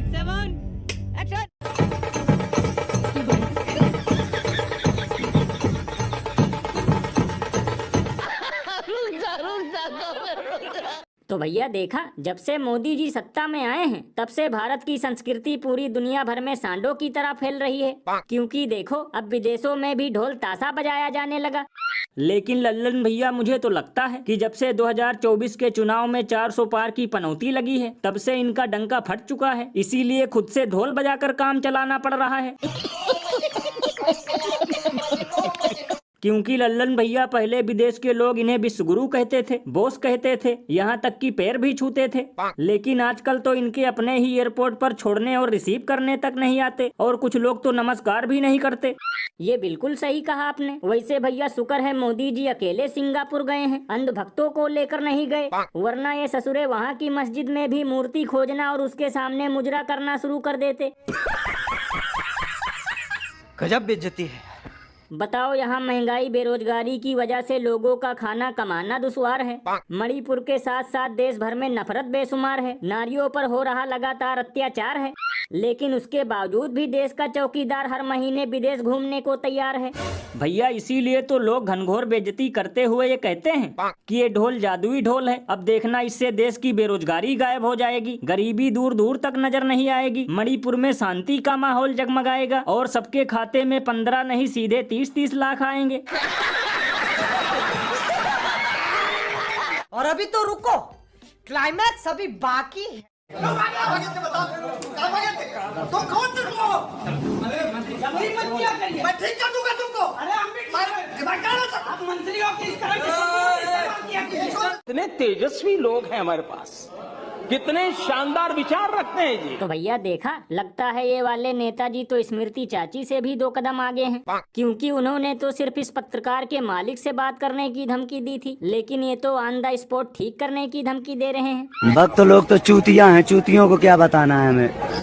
Take 7 action. तो भैया देखा, जब से मोदी जी सत्ता में आए हैं तब से भारत की संस्कृति पूरी दुनिया भर में सांडों की तरह फैल रही है। क्योंकि देखो अब विदेशों में भी ढोल ताशा बजाया जाने लगा। लेकिन लल्लन भैया मुझे तो लगता है कि जब से 2024 के चुनाव में 400 पार की पनौती लगी है तब से इनका डंका फट चुका है, इसीलिए खुद से ढोल बजाकर काम चलाना पड़ रहा है। क्योंकि लल्लन भैया पहले विदेश के लोग इन्हें विश्वगुरु कहते थे, बॉस कहते थे, यहाँ तक कि पैर भी छूते थे। लेकिन आजकल तो इनके अपने ही एयरपोर्ट पर छोड़ने और रिसीव करने तक नहीं आते, और कुछ लोग तो नमस्कार भी नहीं करते। ये बिल्कुल सही कहा आपने। वैसे भैया शुक्र है मोदी जी अकेले सिंगापुर गए हैं, अंध भक्तों को लेकर नहीं गए, वरना ये ससुरे वहाँ की मस्जिद में भी मूर्ति खोजना और उसके सामने मुजरा करना शुरू कर देते। गजब बेइज्जती है। बताओ, यहाँ महंगाई बेरोजगारी की वजह से लोगों का खाना कमाना दुश्वार है। मणिपुर के साथ साथ देश भर में नफरत बेशुमार है, नारियों पर हो रहा लगातार अत्याचार है। लेकिन उसके बावजूद भी देश का चौकीदार हर महीने विदेश घूमने को तैयार है। भैया इसीलिए तो लोग घनघोर बेइज्जती करते हुए ये कहते हैं कि ये ढोल जादुई ढोल है। अब देखना, इससे देश की बेरोजगारी गायब हो जाएगी, गरीबी दूर दूर तक नजर नहीं आएगी, मणिपुर में शांति का माहौल जगमगाएगा और सबके खाते में 15 नहीं सीधे 30-30 लाख आएंगे। और अभी तो रुको, क्लाइमैक्स अभी बाकी है। तो कौन तुमको? मैं ठीक कर दूंगा तुमको। आप मंत्री हो कि इस तरह इतने तेजस्वी लोग हैं हमारे पास, कितने शानदार विचार रखते हैं जी। तो भैया देखा, लगता है ये वाले नेताजी तो स्मृति चाची से भी 2 कदम आगे हैं, क्योंकि उन्होंने तो सिर्फ इस पत्रकार के मालिक से बात करने की धमकी दी थी, लेकिन ये तो ऑन द स्पॉट ठीक करने की धमकी दे रहे हैं। भक्त लोग तो चूतिया हैं, चूतियों को क्या बताना है हमें।